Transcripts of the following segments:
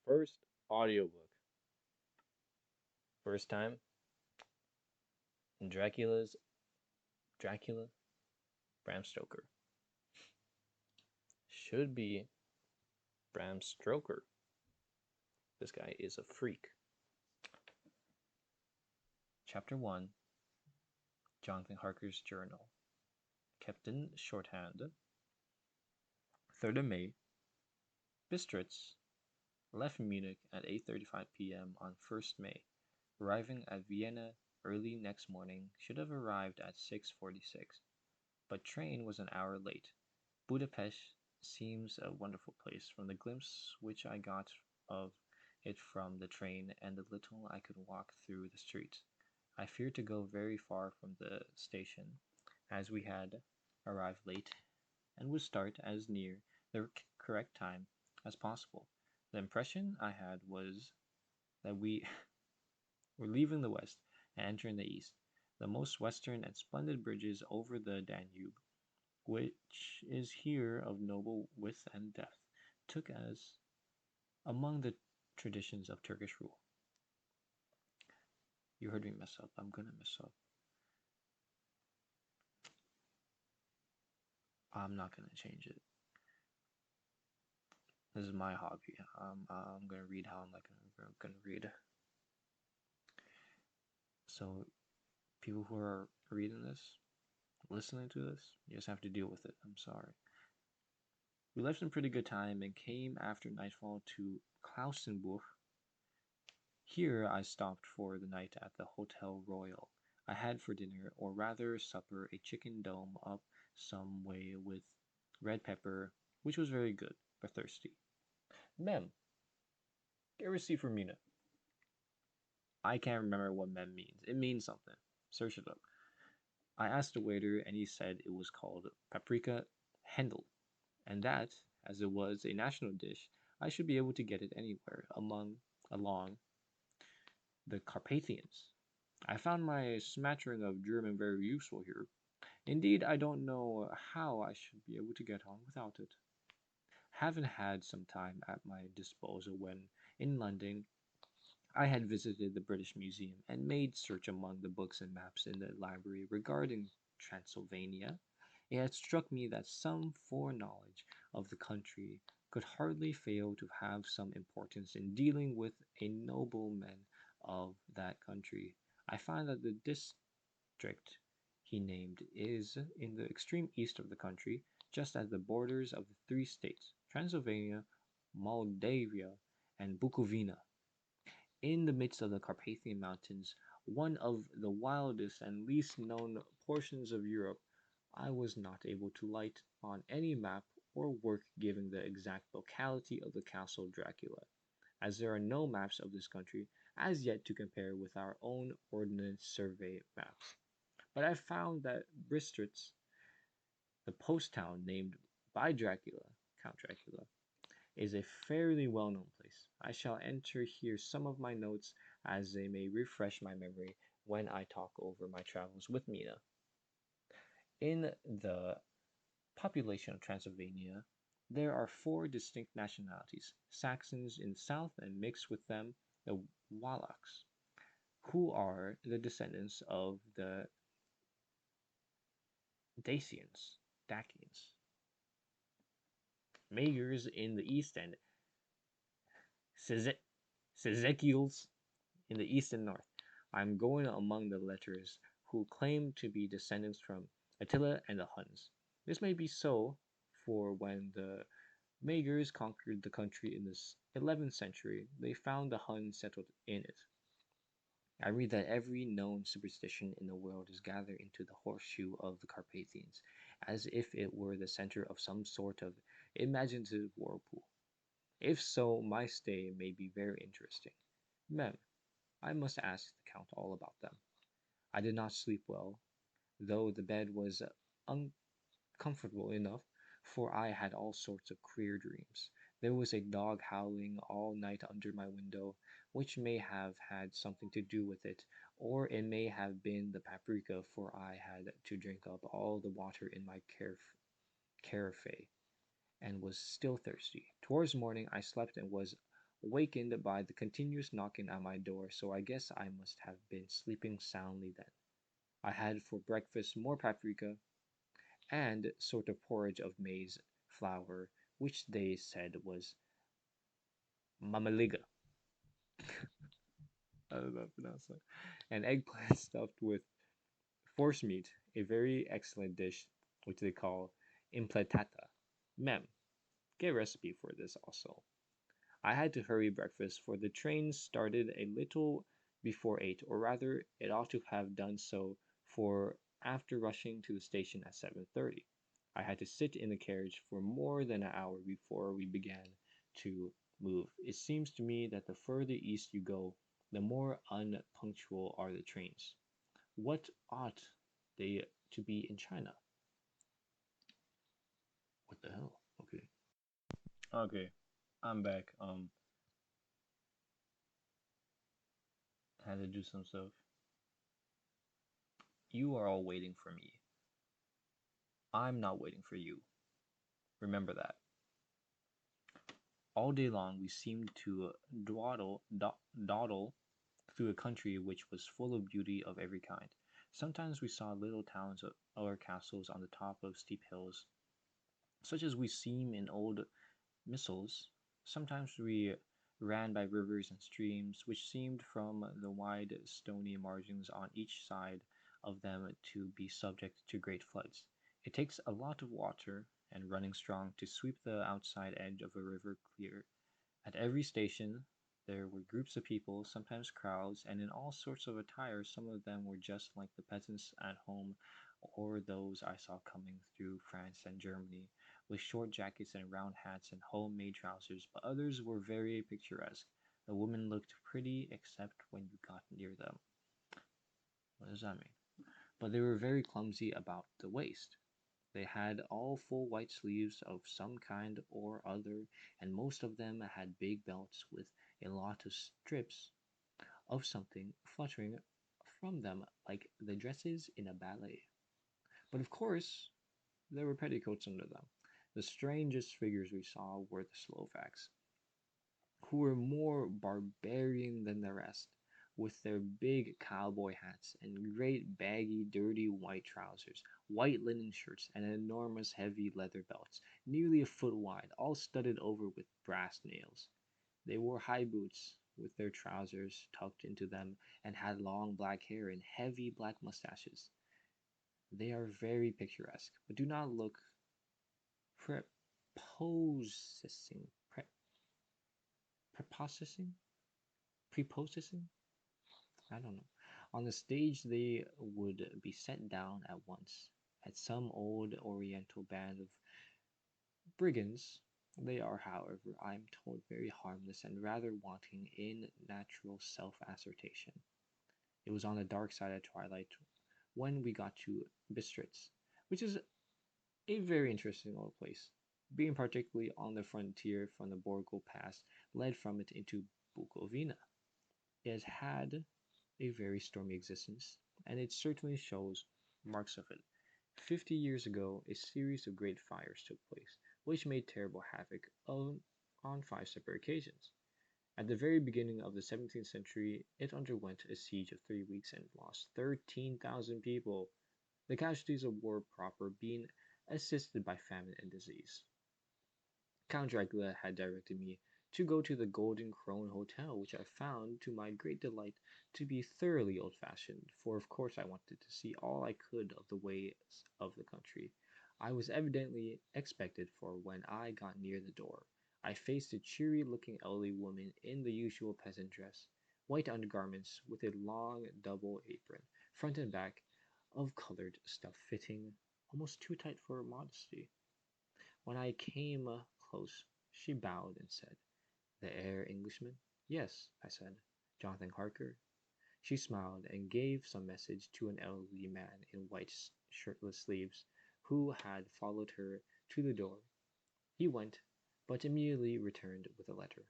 First audiobook. First time in Dracula, Bram Stoker. Should be Bram Stoker. This guy is a freak. Chapter 1, Jonathan Harker's Journal. Kept in shorthand. 3rd of May. Bistritz left Munich at 8:35 p.m. on 1st May. Arriving at Vienna early next morning, should have arrived at 6:46, but train was an hour late. Budapest seems a wonderful place from the glimpse which I got of it from the train and the little I could walk through the streets. I feared to go very far from the station, as we had arrived late and would start as near the correct time as possible. The impression I had was that we were leaving the west and entering the east. The most western and splendid bridges over the Danube, which is here of noble width and depth, took us among the traditions of Turkish rule. You heard me mess up. I'm gonna mess up. I'm not gonna change it. This is my hobby. I'm gonna read how I'm like gonna read. So people who are reading this, listening to this, you just have to deal with it. I'm sorry. We left in pretty good time and came after nightfall to Klausenburg. Here I stopped for the night at the Hotel Royal. I had for dinner, or rather supper, a chicken dome up some way with red pepper, which was very good, but thirsty. Mem, get a receipt for Mina. I can't remember what mem means. It means something. Search it up. I asked the waiter, and he said it was called paprika Hendel, and that, as it was a national dish, I should be able to get it anywhere along the Carpathians. I found my smattering of German very useful here. Indeed, I don't know how I should be able to get on without it. Having had some time at my disposal when, in London, I had visited the British Museum and made search among the books and maps in the library regarding Transylvania, it had struck me that some foreknowledge of the country could hardly fail to have some importance in dealing with a nobleman of that country. I find that the district he named is in the extreme east of the country, just at the borders of the three states, Transylvania, Moldavia, and Bukovina, in the midst of the Carpathian Mountains, one of the wildest and least known portions of Europe. I was not able to light on any map or work giving the exact locality of the castle Dracula, as there are no maps of this country as yet to compare with our own Ordnance Survey maps. But I found that Bistritz, the post town named by Dracula, Count Dracula, is a fairly well-known place. I shall enter here some of my notes as they may refresh my memory when I talk over my travels with Mina. In the population of Transylvania, there are four distinct nationalities: Saxons in the south and mixed with them the Wallachs, who are the descendants of the Dacians, Magyars in the east and Szekels in the east and north. I am going among the letters who claim to be descendants from Attila and the Huns. This may be so, for when the Magyars conquered the country in the 11th century, they found the Huns settled in it. I read that every known superstition in the world is gathered into the horseshoe of the Carpathians, as if it were the center of some sort of imaginative whirlpool. If so, my stay may be very interesting. Mem, I must ask the Count all about them. I did not sleep well, though the bed was uncomfortable enough, for I had all sorts of queer dreams. There was a dog howling all night under my window, which may have had something to do with it, or it may have been the paprika, for I had to drink up all the water in my carafe, and was still thirsty. Towards morning I slept and was wakened by the continuous knocking at my door, so I guess I must have been sleeping soundly then. I had for breakfast more paprika and sort of porridge of maize flour, which they said was mamaliga. I don't know how to pronounce that. And eggplant stuffed with forcemeat, a very excellent dish which they call impletata. Mem, get a recipe for this also. I had to hurry breakfast, for the train started a little before 8, or rather, it ought to have done so, for after rushing to the station at 7:30, I had to sit in the carriage for more than an hour before we began to move. It seems to me that the further east you go, the more unpunctual are the trains. What ought they to be in China? What the hell? Okay. Okay, I'm back. Had to do some stuff. You are all waiting for me. I'm not waiting for you. Remember that. All day long we seemed to dawdle through a country which was full of beauty of every kind. Sometimes we saw little towns or castles on the top of steep hills, such as we see in old missals. Sometimes we ran by rivers and streams, which seemed from the wide stony margins on each side of them to be subject to great floods. It takes a lot of water and running strong to sweep the outside edge of a river clear. At every station there were groups of people, sometimes crowds, and in all sorts of attire. Some of them were just like the peasants at home, or those I saw coming through France and Germany, with short jackets and round hats and home-made trousers, but others were very picturesque. The women looked pretty except when you got near them. What does that mean? But they were very clumsy about the waist. They had all full white sleeves of some kind or other, and most of them had big belts with a lot of strips of something fluttering from them like the dresses in a ballet. But of course, there were petticoats under them. The strangest figures we saw were the Slovaks, who were more barbarian than the rest, with their big cowboy hats and great baggy, dirty white trousers, white linen shirts, and enormous heavy leather belts, nearly a foot wide, all studded over with brass nails. They wore high boots, with their trousers tucked into them, and had long black hair and heavy black mustaches. They are very picturesque, but do not look prepossessing. Prepossessing? Prepossessing? I don't know. On the stage, they would be set down at once at some old Oriental band of brigands. They are, however, I am told, very harmless and rather wanting in natural self-assertion. It was on the dark side of twilight when we got to Bistritz, which is a very interesting little place, being particularly on the frontier from the Borgo Pass led from it into Bukovina. It has had a very stormy existence, and it certainly shows marks of it. 50 years ago, a series of great fires took place, which made terrible havoc on 5 separate occasions. At the very beginning of the 17th century, it underwent a siege of 3 weeks and lost 13,000 people, the casualties of war proper being assisted by famine and disease. Count Dracula had directed me to go to the Golden Krone Hotel, which I found, to my great delight, to be thoroughly old-fashioned, for of course I wanted to see all I could of the ways of the country. I was evidently expected, for when I got near the door, I faced a cheery-looking elderly woman in the usual peasant dress, white undergarments with a long double apron, front and back, of colored stuff fitting almost too tight for modesty. When I came close, she bowed and said, "The air Englishman?" "Yes," I said. "Jonathan Harker?" She smiled and gave some message to an elderly man in white shirtless sleeves, who had followed her to the door. He went, but immediately returned with a letter.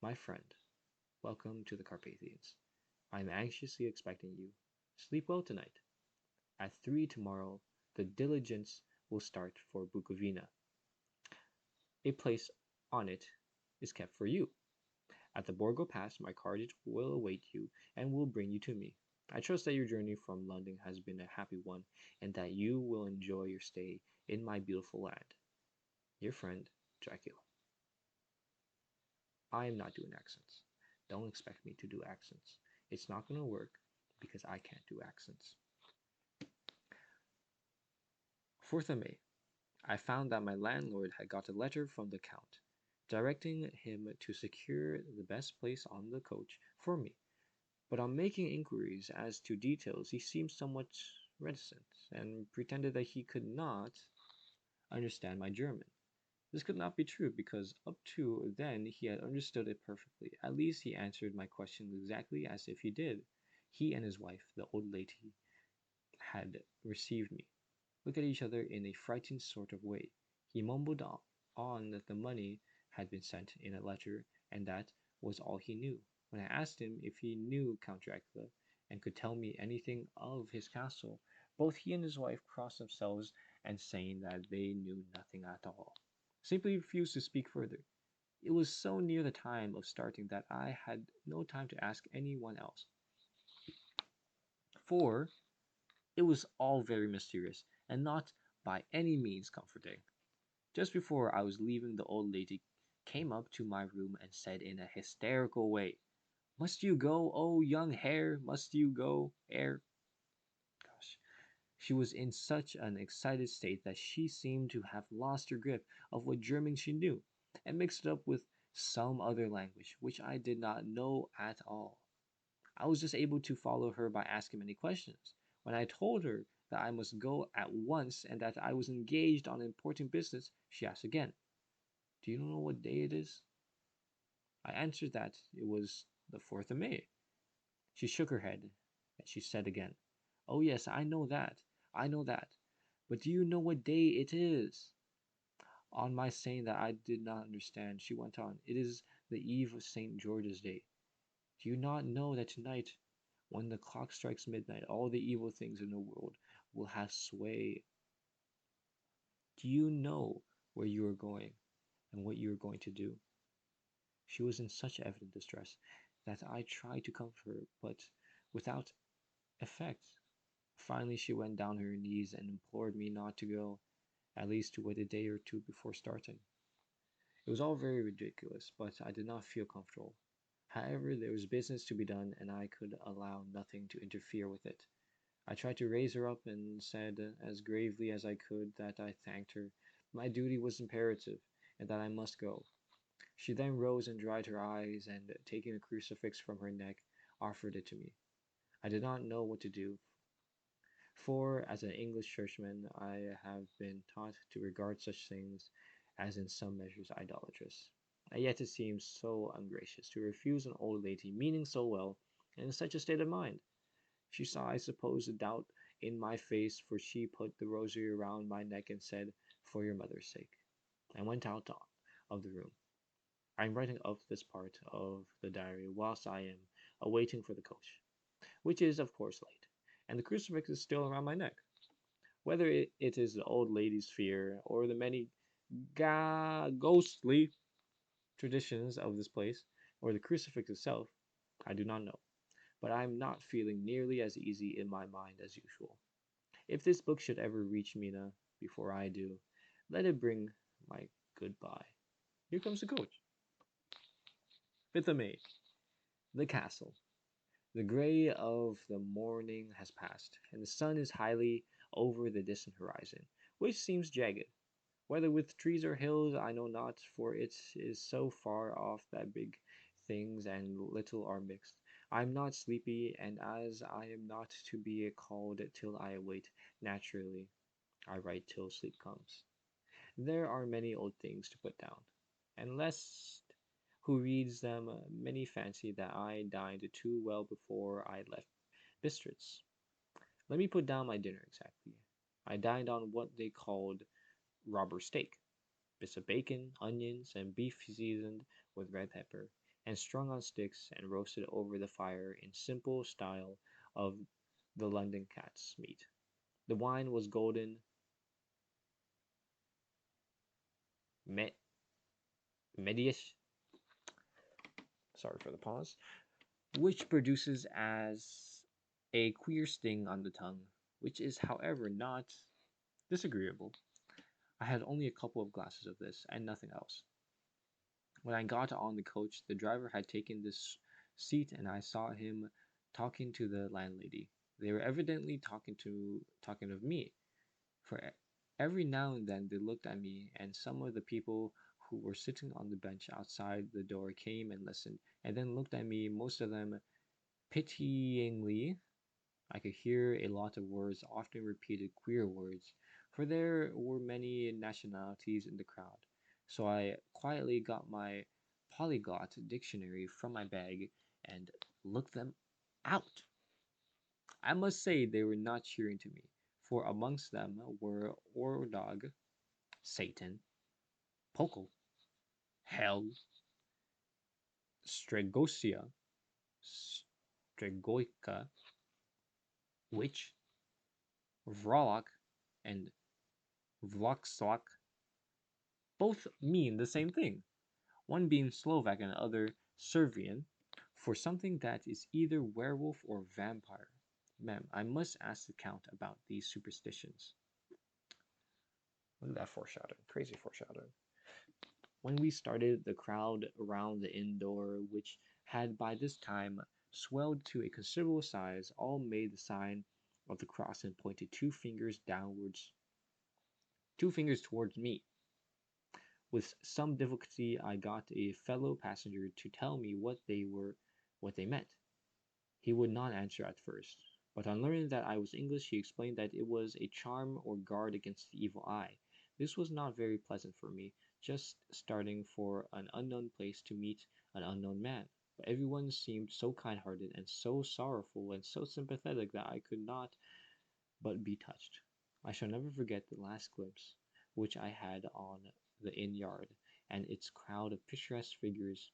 "My friend, welcome to the Carpathians. I am anxiously expecting you. Sleep well tonight. At 3 tomorrow the diligence will start for Bukovina. A place on it is kept for you. At the Borgo Pass, my carriage will await you and will bring you to me. I trust that your journey from London has been a happy one and that you will enjoy your stay in my beautiful land. Your friend, Dracula. I am not doing accents. Don't expect me to do accents. It's not going to work because I can't do accents. 4th of May. I found that my landlord had got a letter from the Count, directing him to secure the best place on the coach for me. But on making inquiries as to details, he seemed somewhat reticent, and pretended that he could not understand my German. This could not be true, because up to then he had understood it perfectly. At least he answered my questions exactly as if he did. He and his wife, the old lady, had received me. Looked at each other in a frightened sort of way. He mumbled on that the money had been sent in a letter, and that was all he knew. When I asked him if he knew Count Dracula, and could tell me anything of his castle, both he and his wife crossed themselves and saying that they knew nothing at all, simply refused to speak further. It was so near the time of starting that I had no time to ask anyone else, for it was all very mysterious, and not by any means comforting. Just before I was leaving, the old lady came up to my room and said in a hysterical way, "Must you go, oh young hare? Must you go, hare?" Gosh. She was in such an excited state that she seemed to have lost her grip of what German she knew, and mixed it up with some other language, which I did not know at all. I was just able to follow her by asking many questions. When I told her that I must go at once and that I was engaged on important business, she asked again, "Do you know what day it is?" I answered that it was the 4th of May. She shook her head, and she said again, "Oh yes, I know that, I know that. But do you know what day it is?" On my saying that I did not understand, she went on, "It is the eve of St. George's Day. Do you not know that tonight, when the clock strikes midnight, all the evil things in the world will have sway? Do you know where you are going and what you are going to do?" She was in such evident distress that I tried to comfort her, but without effect. Finally, she went down on her knees and implored me not to go, at least to wait a day or two before starting. It was all very ridiculous, but I did not feel comfortable. However, there was business to be done, and I could allow nothing to interfere with it. I tried to raise her up and said, as gravely as I could, that I thanked her. My duty was imperative, and that I must go. She then rose and dried her eyes, and taking a crucifix from her neck, offered it to me. I did not know what to do, for as an English churchman I have been taught to regard such things as in some measures idolatrous. And yet it seems so ungracious to refuse an old lady meaning so well, and in such a state of mind. She saw, I suppose, the doubt in my face, for she put the rosary around my neck and said, "For your mother's sake," and went out of the room. I am writing up this part of the diary whilst I am awaiting for the coach, which is, of course, late, and the crucifix is still around my neck. Whether it is the old lady's fear or the many ghostly traditions of this place, or the crucifix itself, I do not know, but I am not feeling nearly as easy in my mind as usual. If this book should ever reach Mina before I do, let it bring my goodbye. Here comes the coach. 5th of May. The castle. The gray of the morning has passed, and the sun is highly over the distant horizon, which seems jagged. Whether with trees or hills, I know not, for it is so far off that big things and little are mixed. I am not sleepy, and as I am not to be called till I await, naturally I write till sleep comes. There are many old things to put down, and lest who reads them many fancy that I dined too well before I left Bistritz. Let me put down my dinner exactly. I dined on what they called robber steak, bits of bacon, onions, and beef seasoned with red pepper, and strung on sticks and roasted over the fire in simple style of the London cat's meat. The wine was golden me- Medius sorry for the pause, which produces as a queer sting on the tongue, which is, however, not disagreeable. I had only a couple of glasses of this and nothing else. When I got on the coach, the driver had taken this seat and I saw him talking to the landlady. They were evidently talking of me, for every now and then they looked at me, and some of the people who were sitting on the bench outside the door came and listened, and then looked at me, most of them pityingly. I could hear a lot of words, often repeated queer words, for there were many nationalities in the crowd. So I quietly got my polyglot dictionary from my bag and looked them out. I must say they were not cheering to me, for amongst them were Ordog, Satan, Pokol, Hell, Stregosia, Stregoica, Witch, Vrolok, and Vloxlok. Both mean the same thing, one being Slovak and the other Servian, for something that is either werewolf or vampire. Ma'am, I must ask the Count about these superstitions. Look at that foreshadowing. Crazy foreshadowing. When we started, the crowd around the inn door, which had by this time swelled to a considerable size, all made the sign of the cross and pointed two fingers towards me. With some difficulty, I got a fellow passenger to tell me what they meant. He would not answer at first, but on learning that I was English, he explained that it was a charm or guard against the evil eye. This was not very pleasant for me, just starting for an unknown place to meet an unknown man. But everyone seemed so kind-hearted and so sorrowful and so sympathetic that I could not but be touched. I shall never forget the last glimpse which I had on the inn yard, and its crowd of picturesque figures,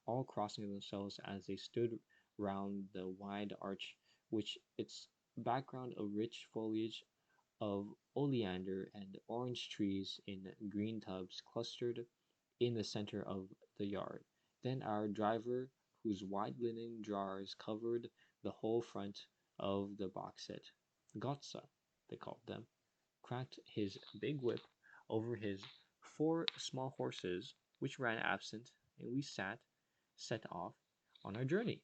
all crossing themselves as they stood round the wide arch, which its background of rich foliage of oleander and orange trees in green tubs clustered in the center of the yard. Then our driver, whose wide linen drawers covered the whole front of the box set, Gotza, they called them, cracked his big whip over his four small horses, which ran absent, and we set off on our journey.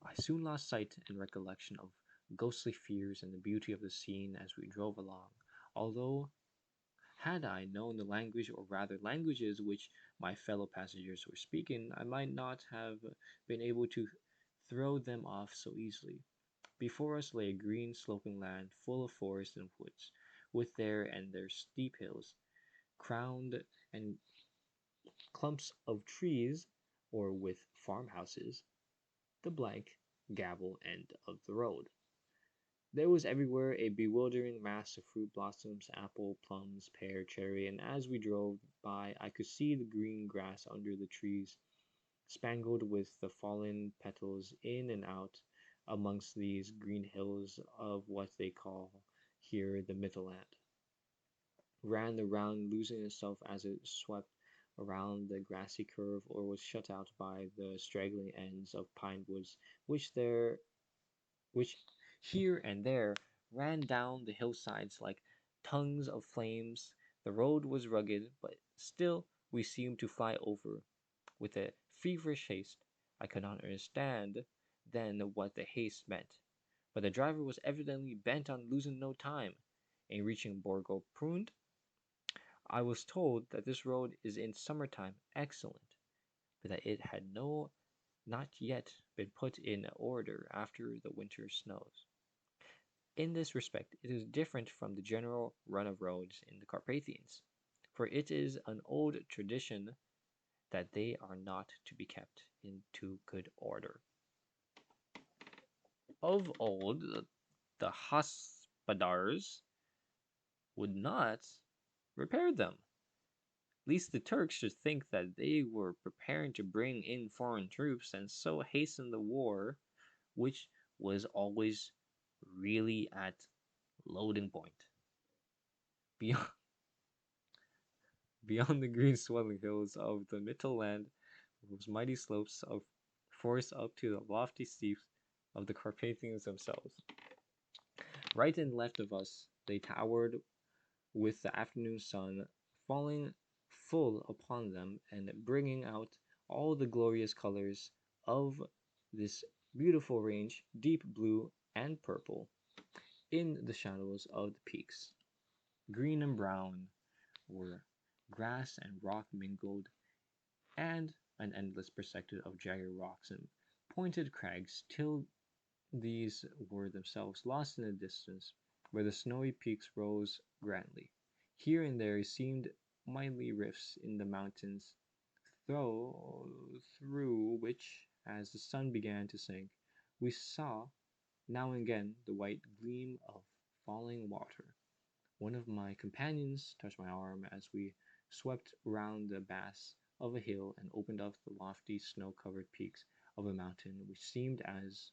I soon lost sight and recollection of ghostly fears and the beauty of the scene as we drove along, although had I known the language, or rather languages, which my fellow passengers were speaking, I might not have been able to throw them off so easily. Before us lay a green sloping land full of forest and woods, with there and there steep hills, crowned and clumps of trees, or with farmhouses, the blank gable end of the road. There was everywhere a bewildering mass of fruit blossoms, apple, plums, pear, cherry, and as we drove by I could see the green grass under the trees, spangled with the fallen petals in and out amongst these green hills of what they call here the Mittelland. Ran the round, losing itself as it swept around the grassy curve or was shut out by the straggling ends of pine woods which here and there ran down the hillsides like tongues of flames. The road was rugged, but still we seemed to fly over with a feverish haste. I could not understand then what the haste meant, but the driver was evidently bent on losing no time. In reaching Borgo Prund, I was told that this road is in summertime excellent, but that it had not yet been put in order after the winter snows. In this respect, it is different from the general run of roads in the Carpathians, for it is an old tradition that they are not to be kept into good order. Of old, the hospodars would not repair them, lest the Turks should think that they were preparing to bring in foreign troops and so hasten the war, which was always really at loading point. Beyond, beyond the green swelling hills of the Mittelland rose mighty slopes of forest up to the lofty steeps of the Carpathians themselves. Right and left of us they towered with the afternoon sun falling full upon them and bringing out all the glorious colors of this beautiful range, deep blue and purple, in the shadows of the peaks. Green and brown were grass and rock mingled, and an endless perspective of jagged rocks and pointed crags till these were themselves lost in the distance, where the snowy peaks rose grandly. Here and there seemed mighty rifts in the mountains, through which, as the sun began to sink, we saw now and again the white gleam of falling water. One of my companions touched my arm as we swept round the base of a hill and opened up the lofty snow-covered peaks of a mountain which seemed as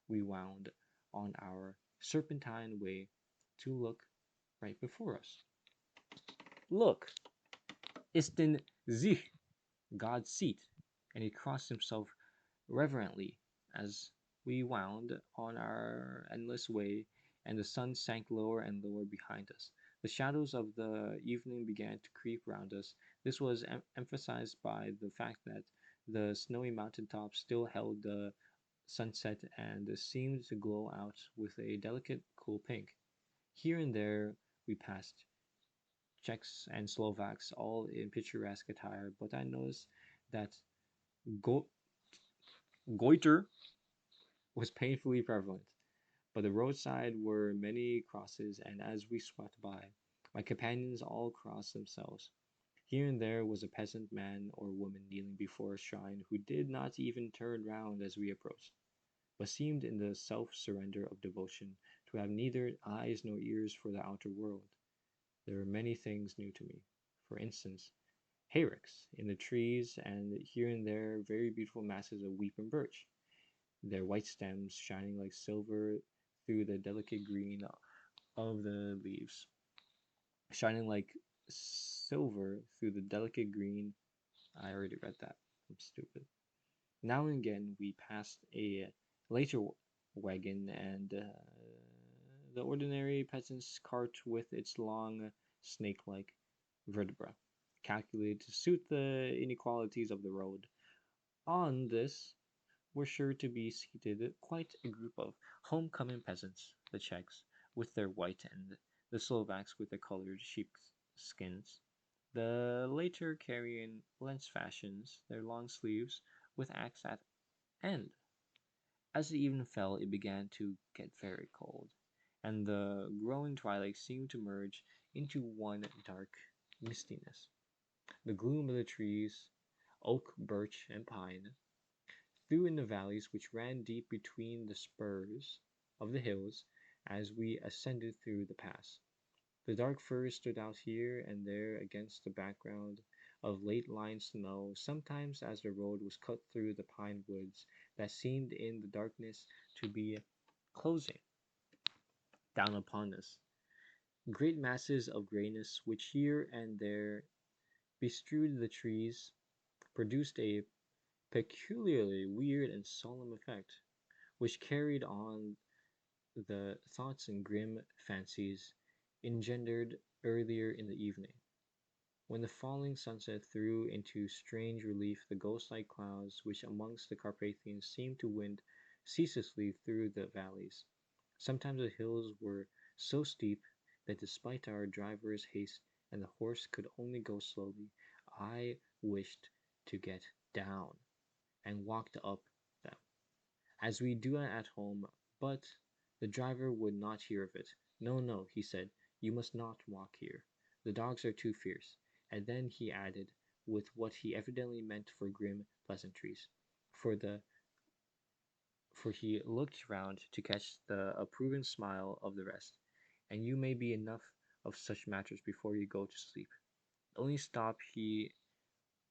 we wound on our serpentine way to look right before us. Look, it's den Zich, God's seat, and he crossed himself reverently as we wound on our endless way, and the sun sank lower and lower behind us. The shadows of the evening began to creep round us. This was emphasized by the fact that the snowy mountain tops still held the sunset and seemed to glow out with a delicate, cool pink. Here and there we passed Czechs and Slovaks, all in picturesque attire, but I noticed that go- goiter was painfully prevalent. By the roadside were many crosses, and as we swept by, my companions all crossed themselves. Here and there was a peasant man or woman kneeling before a shrine who did not even turn round as we approached, but seemed in the self-surrender of devotion to have neither eyes nor ears for the outer world. There were many things new to me. For instance, hayricks in the trees, and here and there very beautiful masses of weeping birch, their white stems shining like silver through the delicate green of the leaves. Shining like silver through the delicate green. I already read that. I'm stupid. Now and again we passed a later wagon and the ordinary peasant's cart with its long snake-like vertebra, calculated to suit the inequalities of the road. On this were sure to be seated quite a group of homecoming peasants, the Czechs with their white and the Slovaks with their colored sheepskins, the latter carrying Lens fashions, their long sleeves with axe at end. As the evening fell, it began to get very cold, and the growing twilight seemed to merge into one dark mistiness. The gloom of the trees, oak, birch, and pine, threw in the valleys which ran deep between the spurs of the hills as we ascended through the pass. The dark firs stood out here and there against the background of late-lying snow, sometimes as the road was cut through the pine woods that seemed in the darkness to be closing down upon us. Great masses of grayness which here and there bestrewed the trees produced a peculiarly weird and solemn effect, which carried on the thoughts and grim fancies engendered earlier in the evening, when the falling sunset threw into strange relief the ghost-like clouds which amongst the Carpathians seemed to wind ceaselessly through the valleys. Sometimes the hills were so steep that despite our driver's haste and the horse could only go slowly, I wished to get down and walked up them, as we do at home, but the driver would not hear of it. No, no, he said, you must not walk here. The dogs are too fierce. And then he added, with what he evidently meant for grim pleasantries, for the for he looked round to catch the approving smile of the rest. And you may be enough of such matters before you go to sleep. The only stop he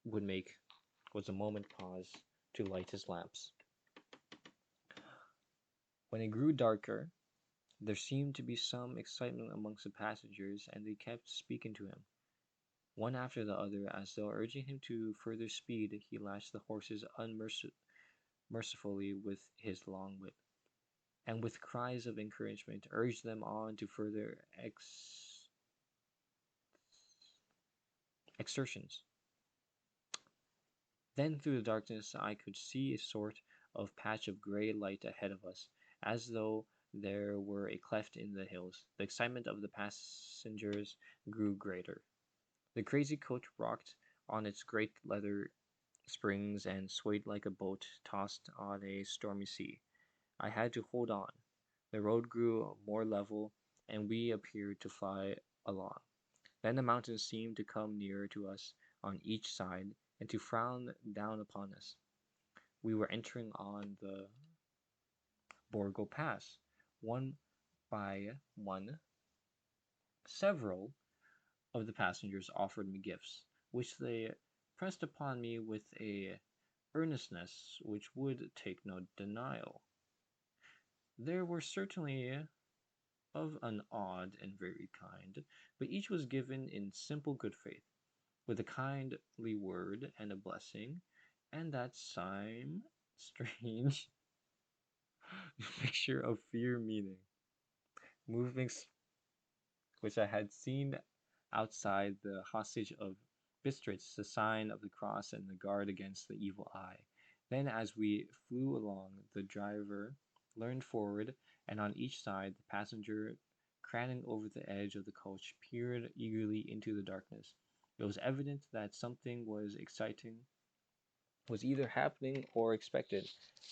would make was a moment pause to light his lamps. When it grew darker, there seemed to be some excitement amongst the passengers, and they kept speaking to him. One after the other, as though urging him to further speed, he lashed the horses unmercifully with his long whip, and with cries of encouragement urged them on to further exertions. Then through the darkness I could see a sort of patch of grey light ahead of us, as though there were a cleft in the hills. The excitement of the passengers grew greater. The crazy coach rocked on its great leather springs and swayed like a boat tossed on a stormy sea. I had to hold on. The road grew more level, and we appeared to fly along. Then the mountains seemed to come nearer to us on each side, and to frown down upon us. We were entering on the Borgo Pass. One by one, several of the passengers offered me gifts, which they pressed upon me with a earnestness which would take no denial. There were certainly of an odd and varied kind, but each was given in simple good faith, with a kindly word and a blessing, and that same strange picture of fear meaning, moving which I had seen outside the hostage of Bistritz, the sign of the cross and the guard against the evil eye. Then, as we flew along, the driver leaned forward, and on each side the passenger, craning over the edge of the coach, peered eagerly into the darkness. It was evident that something was exciting, was either happening or expected,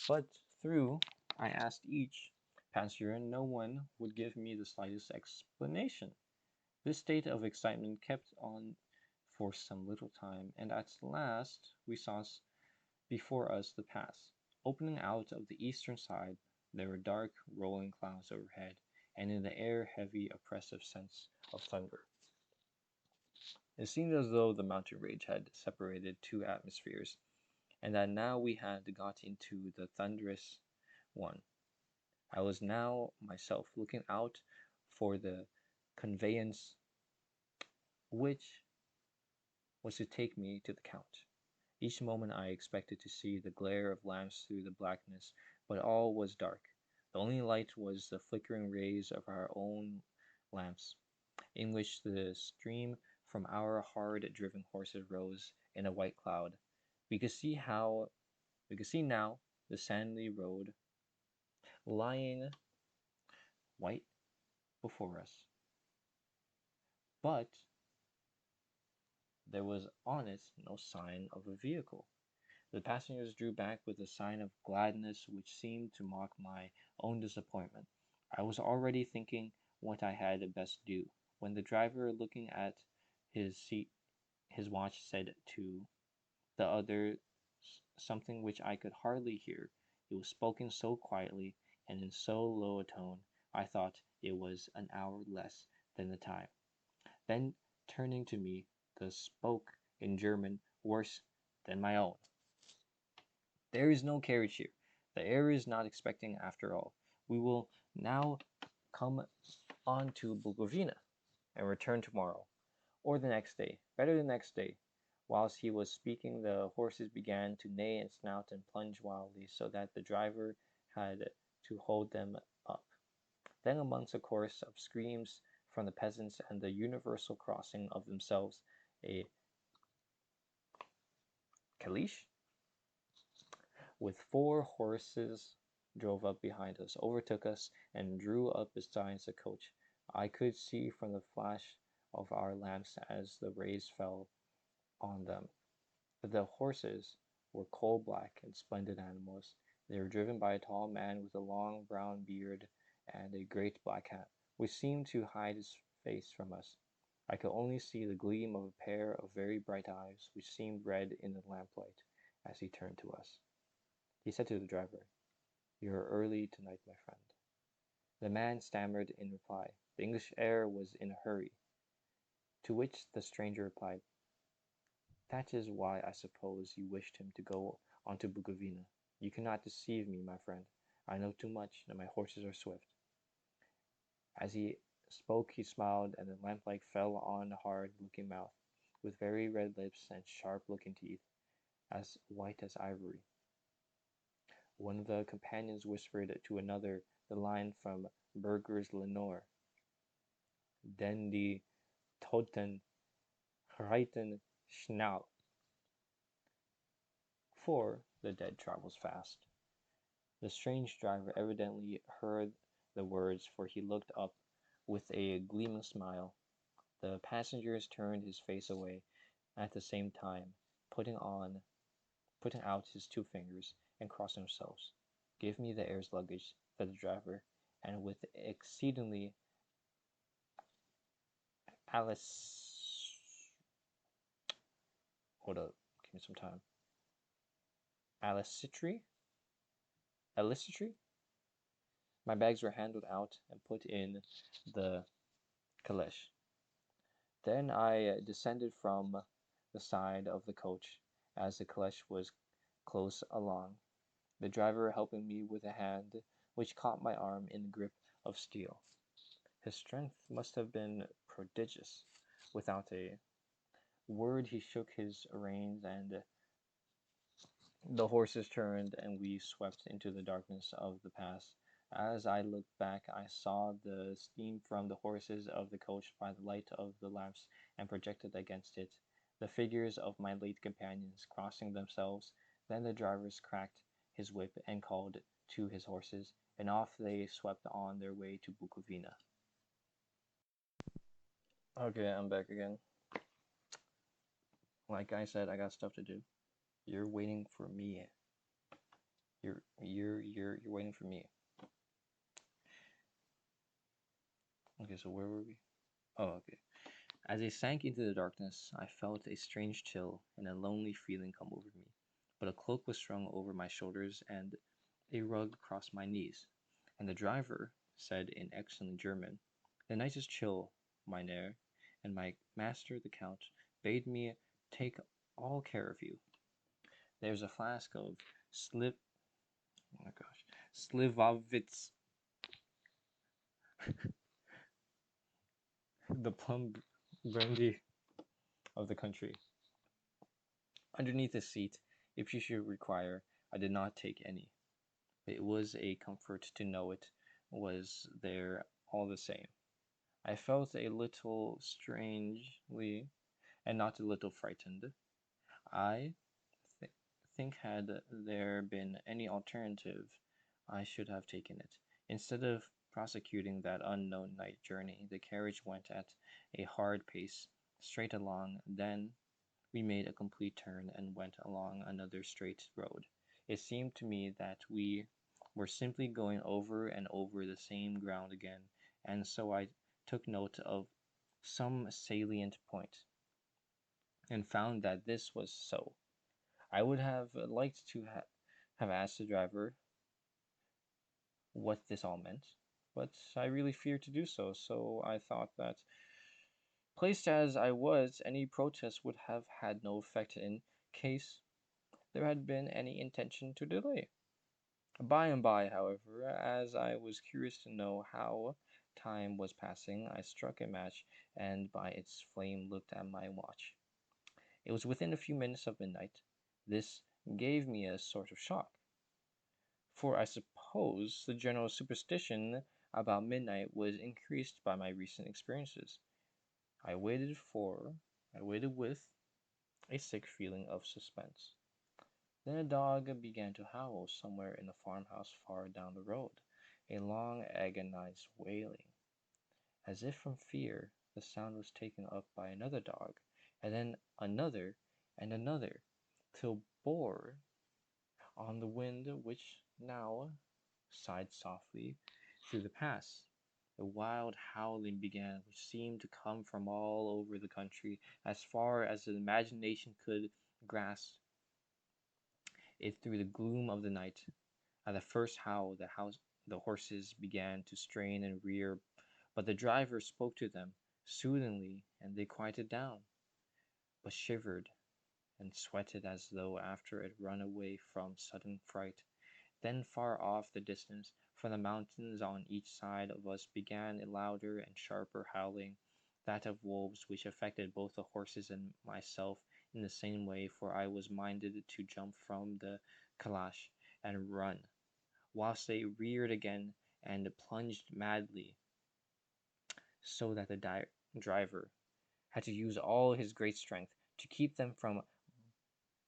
but through I asked each passenger, and no one would give me the slightest explanation. This state of excitement kept on for some little time, and at last we saw before us the pass. Opening out of the eastern side, there were dark, rolling clouds overhead, and in the air heavy, oppressive sense of thunder. It seemed as though the mountain range had separated two atmospheres, and that now we had got into the thunderous one. I was now myself looking out for the conveyance which was to take me to the Count. Each moment I expected to see the glare of lamps through the blackness, but all was dark. The only light was the flickering rays of our own lamps, in which the stream from our hard-driven horses rose in a white cloud. We could see now the sandy road lying white before us, but there was on it no sign of a vehicle. The passengers drew back with a sign of gladness which seemed to mock my own disappointment. I was already thinking what I had best do, when the driver, looking at his watch, said to the other something which I could hardly hear. It was spoken so quietly and in so low a tone, I thought it was an hour less than the time. Then, turning to me, the spoke in German worse than my own. There is no carriage here. The air is not expecting after all. We will now come on to Bukovina and return tomorrow, or the next day, better the next day. Whilst he was speaking, the horses began to neigh and snout and plunge wildly, so that the driver had to hold them up. Then, amongst a chorus of screams from the peasants and the universal crossing of themselves, a caleche with 4 horses drove up behind us, overtook us, and drew up beside the coach. I could see from the flash of our lamps as the rays fell on them that the horses were coal black and splendid animals. They were driven by a tall man with a long brown beard and a great black hat, which seemed to hide his face from us. I could only see the gleam of a pair of very bright eyes, which seemed red in the lamplight, as he turned to us. He said to the driver, "You are early tonight, my friend." The man stammered in reply. The English air was in a hurry, to which the stranger replied, "That is why I suppose you wished him to go on to Bukovina. You cannot deceive me, my friend. I know too much, and my horses are swift." As he spoke he smiled, and the lamplight fell on a hard-looking mouth, with very red lips and sharp-looking teeth, as white as ivory. One of the companions whispered to another the line from Burger's Lenore: Den die Toten reiten schnell, for the dead travels fast. The strange driver evidently heard the words, for he looked up with a gleaming smile. The passengers turned his face away at the same time, putting out his two fingers and crossing themselves. "Give me the air's luggage," said the driver, and with exceedingly Alice. Hold up, give me some time. Alicitry? Elicitry? My bags were handed out and put in the caleche. Then I descended from the side of the coach as the caleche was close along, the driver helping me with a hand which caught my arm in the grip of steel. His strength must have been prodigious. Without a word he shook his reins, and the horses turned, and we swept into the darkness of the pass. As I looked back, I saw the steam from the horses of the coach by the light of the lamps, and projected against it the figures of my late companions crossing themselves. Then the driver cracked his whip and called to his horses, and off they swept on their way to Bukovina. Okay, I'm back again. Like I said, I got stuff to do. You're waiting for me. You're waiting for me. Okay, so where were we? Oh, okay. As I sank into the darkness, I felt a strange chill and a lonely feeling come over me. But a cloak was strung over my shoulders and a rug across my knees, and the driver said in excellent German, "The night is chill, mynheer, and my master the count bade me take all care of you. There's a flask of oh my gosh, Slivovitz, the plum brandy of the country, underneath the seat, if you should require." I did not take any. It was a comfort to know it was there all the same. I felt a little strangely, and not a little frightened. I think had there been any alternative, I should have taken it. Instead of prosecuting that unknown night journey, the carriage went at a hard pace straight along. Then we made a complete turn and went along another straight road. It seemed to me that we were simply going over and over the same ground again, and so I took note of some salient point, and found that this was so. I would have liked to have asked the driver what this all meant, but I really feared to do so, so I thought that, placed as I was, any protest would have had no effect in case there had been any intention to delay. By and by, however, as I was curious to know how time was passing, I struck a match and by its flame looked at my watch. It was within a few minutes of midnight. This gave me a sort of shock, for I suppose the general superstition about midnight was increased by my recent experiences. I waited with a sick feeling of suspense. Then a dog began to howl somewhere in the farmhouse far down the road, a long agonized wailing. As if from fear, the sound was taken up by another dog, and then another and another, till bore on the wind which now sighed softly through the pass. A wild howling began, which seemed to come from all over the country, as far as the imagination could grasp it through the gloom of the night. At the first howl, the horses began to strain and rear, but the driver spoke to them soothingly, and they quieted down, but shivered and sweated as though after it run away from sudden fright. Then far off the distance, from the mountains on each side of us, began a louder and sharper howling, that of wolves, which affected both the horses and myself in the same way, for I was minded to jump from the calash and run, whilst they reared again and plunged madly, so that the driver had to use all his great strength to keep them from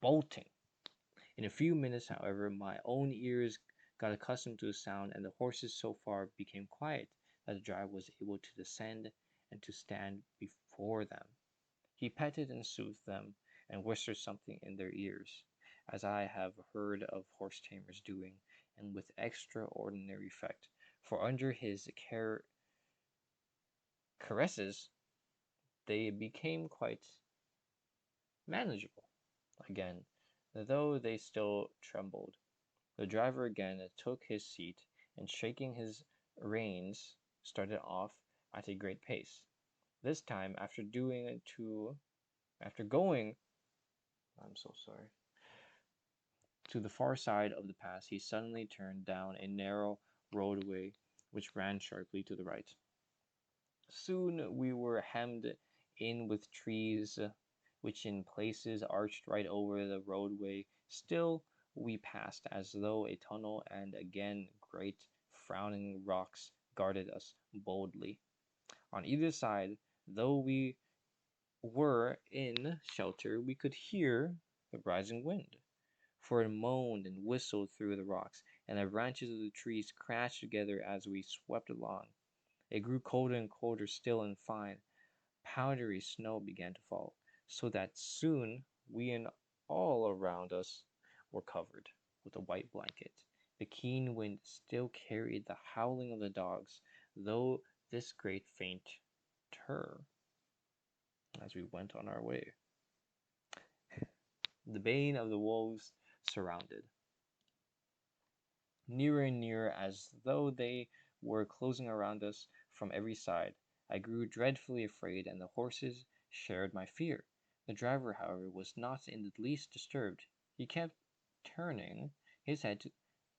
bolting. In a few minutes, however, my own ears got accustomed to the sound, and the horses so far became quiet that the driver was able to descend and to stand before them. He petted and soothed them, and whispered something in their ears, as I have heard of horse tamers doing, and with extraordinary effect, for under his caresses they became quite manageable again, though they still trembled. The driver again took his seat, and shaking his reins, started off at a great pace. This time, after going, I'm so sorry, to the far side of the pass, he suddenly turned down a narrow roadway which ran sharply to the right. Soon we were hemmed in with trees, which in places arched right over the roadway. Still we passed as though a tunnel, and again great frowning rocks guarded us boldly. On either side, though we were in shelter, we could hear the rising wind, for it moaned and whistled through the rocks, and the branches of the trees crashed together as we swept along. It grew colder and colder still, and fine, powdery snow began to fall, so that soon we and all around us were covered with a white blanket. The keen wind still carried the howling of the dogs, though this great fainter, as we went on our way. The baying of the wolves surrounded, nearer and nearer, as though they were closing around us from every side. I grew dreadfully afraid, and the horses shared my fear. The driver, however, was not in the least disturbed. He kept turning his head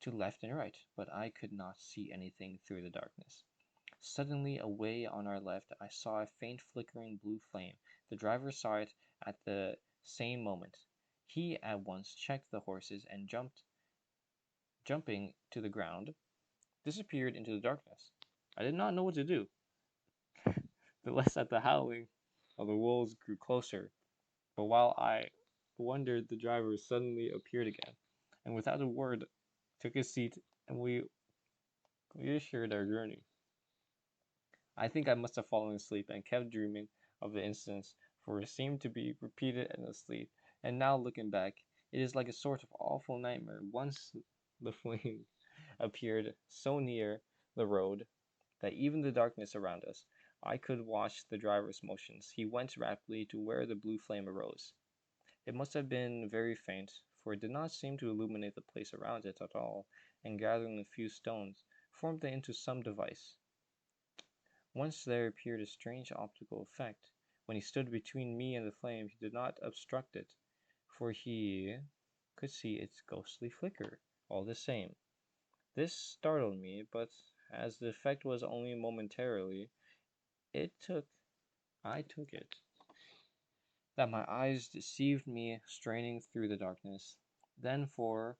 to left and right, but I could not see anything through the darkness. Suddenly, away on our left, I saw a faint flickering blue flame. The driver saw it at the same moment. He at once checked the horses and jumping to the ground, disappeared into the darkness. I did not know what to do. The less that the howling of the wolves grew closer, but while I wondered, the driver suddenly appeared again, and without a word took his seat, and we reassured our journey. I think I must have fallen asleep and kept dreaming of the incidents, for it seemed to be repeated endlessly, and now looking back, it is like a sort of awful nightmare. Once the flame appeared so near the road that even the darkness around us, I could watch the driver's motions. He went rapidly to where the blue flame arose. It must have been very faint, for it did not seem to illuminate the place around it at all, and gathering a few stones, formed it into some device. Once there appeared a strange optical effect. When he stood between me and the flame, he did not obstruct it, for he could see its ghostly flicker, all the same. This startled me, but as the effect was only momentarily, it took I took it that my eyes deceived me straining through the darkness. Then for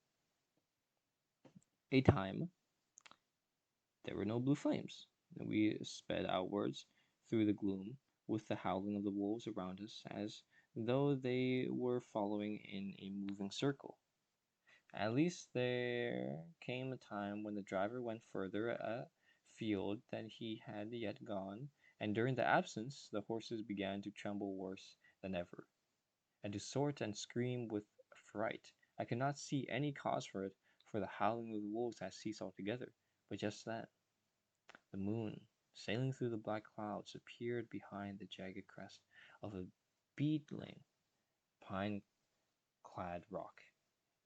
a time there were no blue flames, and we sped outwards through the gloom, with the howling of the wolves around us, as though they were following in a moving circle. At least there came a time when the driver went further afield than he had yet gone, and during the absence the horses began to tremble worse than ever, and to snort and scream with fright. I could not see any cause for it, for the howling of the wolves had ceased altogether, but just then the moon, sailing through the black clouds, appeared behind the jagged crest of a beetling, pine-clad rock,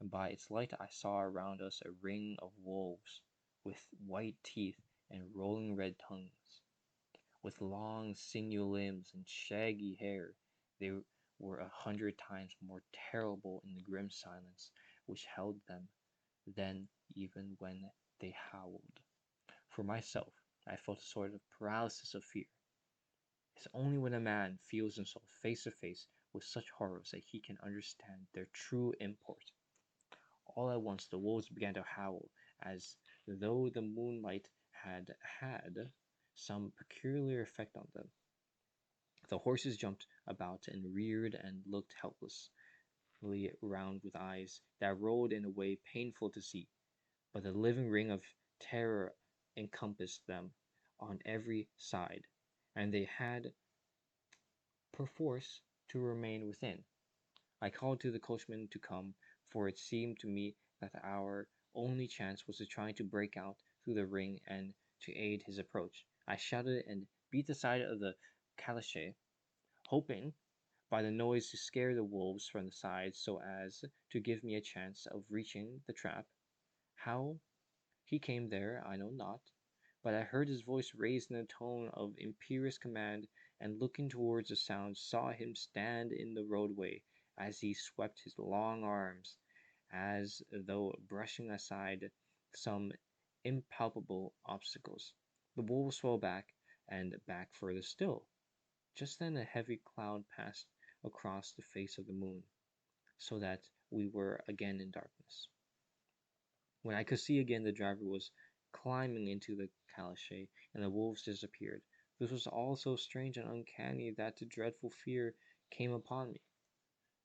and by its light I saw around us a ring of wolves, with white teeth and rolling red tongues, with long sinew limbs and shaggy hair. They were 100 times more terrible in the grim silence which held them than even when they howled. For myself, I felt a sort of paralysis of fear. It's only when a man feels himself face to face with such horrors that he can understand their true import. All at once the wolves began to howl, as though the moonlight had had some peculiar effect on them. The horses jumped about and reared and looked helplessly round with eyes that rolled in a way painful to see, but the living ring of terror encompassed them on every side, and they had perforce to remain within. I called to the coachman to come, for it seemed to me that our only chance was to try to break out through the ring and to aid his approach. I shouted and beat the side of the calash, hoping by the noise to scare the wolves from the side so as to give me a chance of reaching the trap. How he came there I know not, but I heard his voice raised in a tone of imperious command, and looking towards the sound saw him stand in the roadway as he swept his long arms as though brushing aside some impalpable obstacles. The wolves fell back and back further still. Just then a heavy cloud passed across the face of the moon, so that we were again in darkness. When I could see again, the driver was climbing into the calash, and the wolves disappeared. This was all so strange and uncanny that a dreadful fear came upon me,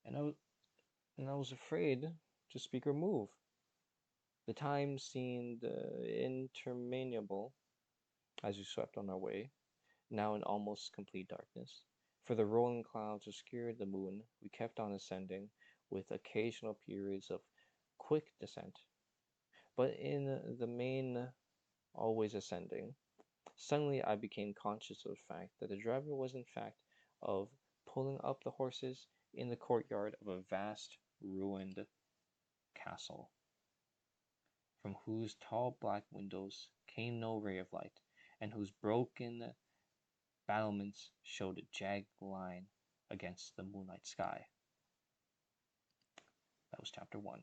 and I was afraid to speak or move. The time seemed interminable as we swept on our way, now in almost complete darkness. For the rolling clouds obscured the moon, we kept on ascending, with occasional periods of quick descent, but in the main always ascending. Suddenly I became conscious of the fact that the driver was in fact of pulling up the horses in the courtyard of a vast ruined castle, from whose tall black windows came no ray of light, and whose broken battlements showed a jagged line against the moonlight sky. That was chapter 1.